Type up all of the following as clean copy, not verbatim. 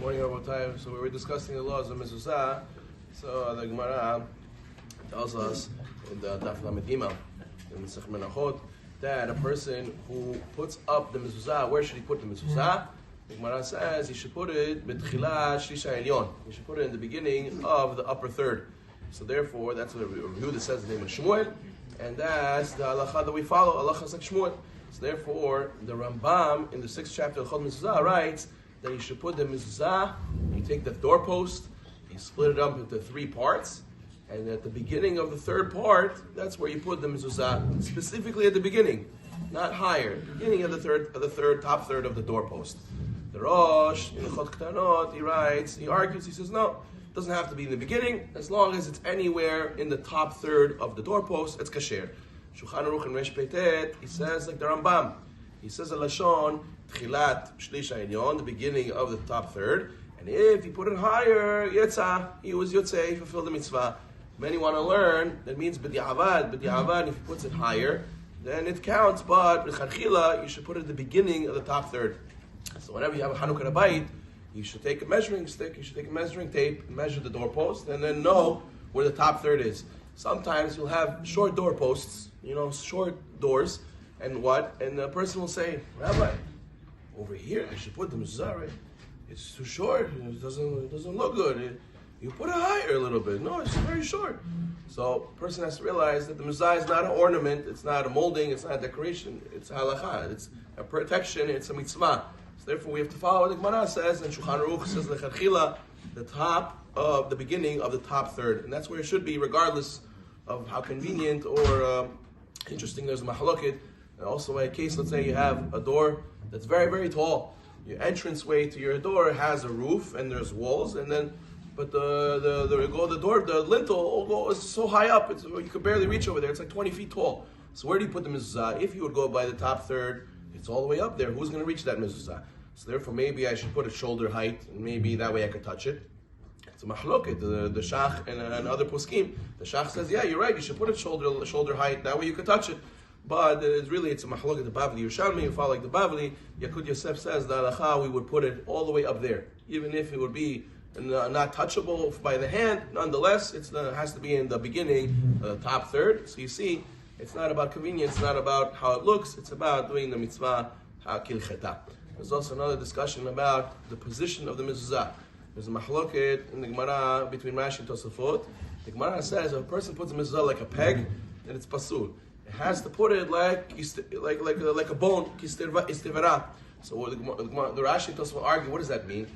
Morning, Rabbi. So we were discussing the laws of Mezuza. So the Gemara tells us in the Daf Lamed Gimel in the Sech Menachot that a person who puts up the Mezuza, where should he put the Mezuza? The Gemara says he should put it b'tchila shlisha elyon. He should put it in the beginning of the upper third. So therefore, that's a review that says the name of Shmuel, and that's the halacha that we follow. Halacha like Shmuel. So therefore, the Rambam in the 6th chapter of Chod Mezuzah writes that you should put the Mezuzah, you take the doorpost, you split it up into 3 parts, and at the beginning of the 3rd part, that's where you put the Mezuzah, specifically at the beginning, not higher, beginning of the third, top third of the doorpost. The Rosh, in the Chod Ktanot, he argues, he says, no, it doesn't have to be in the beginning, as long as it's anywhere in the top third of the doorpost, it's kasher. Shulchan Aruch and Resh Peitet, he says like the Rambam, he says a lashon tchilat shlisha elyon, the beginning of the top third, and if you put it higher, yetza, he was yotzei, he fulfilled the mitzvah. Many want to learn that means b'di'avad, if he puts it higher, then it counts. But b'chadchila, you should put it at the beginning of the top third. So whenever you have a Hanukkah bayit, you should take a measuring stick, you should take a measuring tape, measure the doorpost, and then know where the top third is. Sometimes you'll have short doorposts, short doors, and the person will say, Rabbi, over here I should put the mezuzah, right? It's too short, it doesn't look good. You put it higher a little bit. No, it's very short. So the person has to realize that the mezuzah is not an ornament, it's not a molding, it's not a decoration, it's halacha, it's a protection, it's a mitzvah. So therefore we have to follow what the Gemara says, and Shulchan Aruch says lechatchila, the top of the beginning of the top third. And that's where it should be, regardless of how convenient or interesting there's a mahaloket. And also a case, let's say you have a door that's very, very tall. Your entranceway to your door has a roof and there's walls, but the lintel is so high up, you could barely reach over there. It's like 20 feet tall. So where do you put the mezuzah? If you would go by the top third, it's all the way up there. Who's going to reach that mezuzah? So therefore, maybe I should put it shoulder height, and maybe that way I could touch it. It's a mahloket, the shach and other poskim. The shach says, yeah, you're right, you should put it shoulder height, that way you could touch it. But it's a mahloket, the Bavli Yerushalmi, you follow like the Bavli. Yakud Yosef says, the halacha, we would put it all the way up there. Even if it would be not touchable by the hand, nonetheless, it has to be in the beginning, the top third. So you see, it's not about convenience, it's not about how it looks, it's about doing the mitzvah ha'kilcheta. There's also another discussion about the position of the mezuzah. There's a mahloket in the Gemara between Rashi and Tosafot. The Gemara says if a person puts a mezuzah like a peg, then it's pasul. It has to put it like a bone, istivera. So the Rashi and Tosafot argue, what does that mean?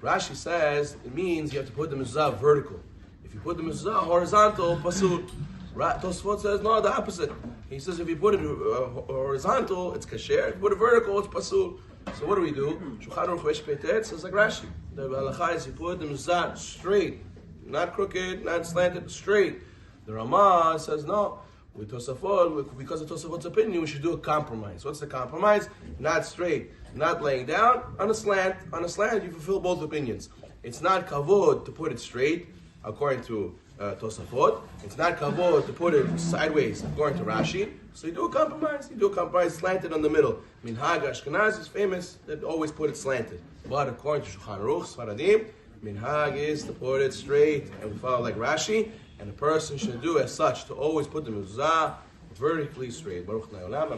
Rashi says it means you have to put the mezuzah vertical. If you put the mezuzah horizontal, pasul. Tosafot says no, the opposite. He says if you put it horizontal, it's kasher. If you put it vertical, it's pasul. So what do we do? Shulchan Aruch Resh Peitet says like Rashi. The halacha is you put the mezuzah straight, not crooked, not slanted, straight. The Ramah says no. With Tosafot, because of Tosafot's opinion, we should do a compromise. What's the compromise? Not straight, not laying down, on a slant. On a slant, you fulfill both opinions. It's not kavod to put it straight, according to Tosafot. It's not kavod to put it sideways, according to Rashi. So you do a compromise. You do a compromise slanted on the middle. Minhag Ashkenaz is famous that always put it slanted. But according to Shulchan Aruch, Sfaradim, Minhag is to put it straight, and we follow like Rashi. And a person should do as such to always put the mezuzah vertically straight. Baruch Na'olam.